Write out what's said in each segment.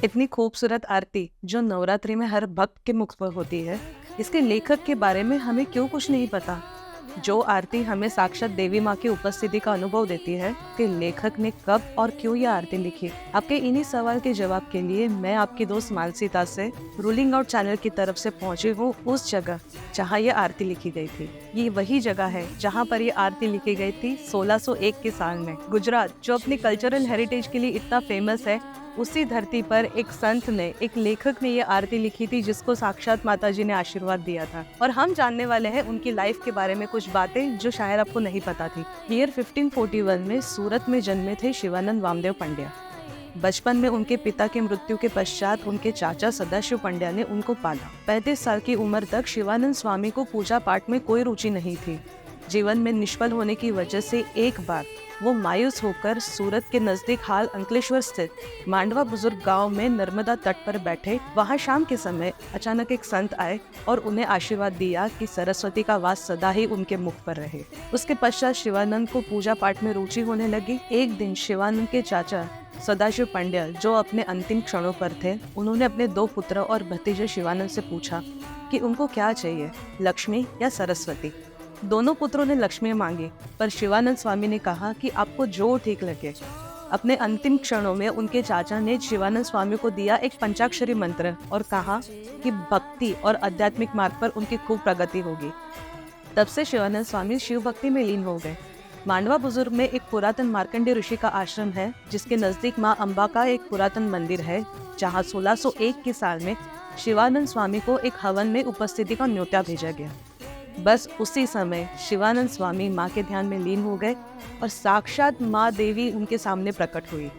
इतनी खूबसूरत आरती जो नवरात्रि में हर भक्त के मुख पर होती है, इसके लेखक के बारे में हमें क्यों कुछ नहीं पता। जो आरती हमें साक्षात देवी माँ की उपस्थिति का अनुभव देती है कि लेखक ने कब और क्यों यह आरती लिखी। आपके इन्हीं सवाल के जवाब के लिए मैं आपकी दोस्त मानसी दास से रूलिंग आउट चैनल की तरफ से पहुंची हूँ उस जगह जहाँ ये आरती लिखी गई थी। ये वही जगह है जहाँ पर ये आरती लिखी गई थी 1601 के साल में। गुजरात जो अपनी कल्चरल हेरिटेज के लिए इतना फेमस है, उसी धरती पर एक संत ने, एक लेखक ने ये आरती लिखी थी जिसको साक्षात माताजी ने आशीर्वाद दिया था। और हम जानने वाले हैं उनकी लाइफ के बारे में कुछ बातें जो शायद आपको नहीं पता थी। ईयर 1541 में सूरत में जन्मे थे शिवानंद वामदेव पंड्या। बचपन में उनके पिता की मृत्यु के पश्चात उनके चाचा सदाशिव पंड्या ने उनको पाला। 35 साल की उम्र तक शिवानंद स्वामी को पूजा पाठ में कोई रुचि नहीं थी। जीवन में निष्फल होने की वजह से एक बार वो मायूस होकर सूरत के नजदीक हाल अंकलेश्वर स्थित मांडवा बुजुर्ग गांव में नर्मदा तट पर बैठे। वहां शाम के समय अचानक एक संत आए और उन्हें आशीर्वाद दिया कि सरस्वती का वास सदा ही उनके मुख पर रहे। उसके पश्चात शिवानंद को पूजा पाठ में रुचि होने लगी। एक दिन शिवानंद के चाचा सदाशिव पंड्या जो अपने अंतिम क्षणों पर थे, उन्होंने अपने 2 पुत्र और भतीजे शिवानंद से पूछा कि उनको क्या चाहिए, लक्ष्मी या सरस्वती। दोनों पुत्रों ने लक्ष्मी मांगी, पर शिवानंद स्वामी ने कहा कि आपको जो ठीक लगे। अपने अंतिम क्षणों में उनके चाचा ने शिवानंद स्वामी को दिया एक पंचाक्षरी मंत्र और कहा कि भक्ति और आध्यात्मिक मार्ग पर उनकी खूब प्रगति होगी। तब से शिवानंद स्वामी शिव भक्ति में लीन हो गए। मांडवा बुजुर्ग में एक पुरातन मार्कंडेय ऋषि का आश्रम है, जिसके नजदीक माँ अम्बा का एक पुरातन मंदिर है, जहाँ 1601 के साल में शिवानंद स्वामी को एक हवन में उपस्थिति का न्योता भेजा गया। बस उसी समय शिवानंद स्वामी माँ के ध्यान में लीन हो गए और साक्षात माँ देवी उनके सामने प्रकट हुई।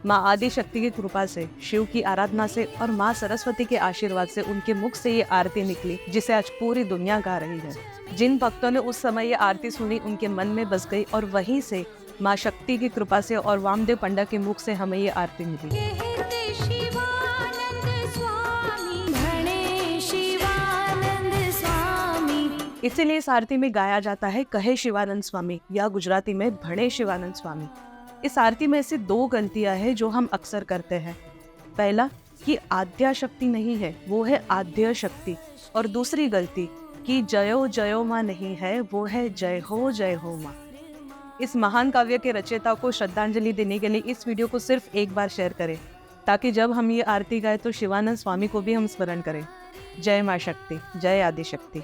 माँ आदि शक्ति की कृपा से, शिव की आराधना से और माँ सरस्वती के आशीर्वाद से उनके मुख से ये आरती निकली, जिसे आज पूरी दुनिया गा रही है। जिन भक्तों ने उस समय ये आरती सुनी, उनके मन में बस गई और वहीं से माँ शक्ति की कृपा से और वामदेव पंडा के मुख से हमें ये आरती मिली। इसीलिए इस आरती में गाया जाता है, कहे शिवानंद स्वामी, या गुजराती में भणे शिवानंद स्वामी। इस आरती में ऐसी 2 गलतियां हैं जो हम अक्सर करते हैं। पहला कि आद्या शक्ति नहीं है, वो है आद्य शक्ति। और दूसरी गलती कि जयो जयो माँ नहीं है, वो है जय हो माँ। इस महान काव्य के रचयिता को श्रद्धांजलि देने के लिए इस वीडियो को सिर्फ एक बार शेयर करें, ताकि जब हम ये आरती गाए तो शिवानंद स्वामी को भी हम स्मरण करें। जय माँ शक्ति, जय आदि शक्ति।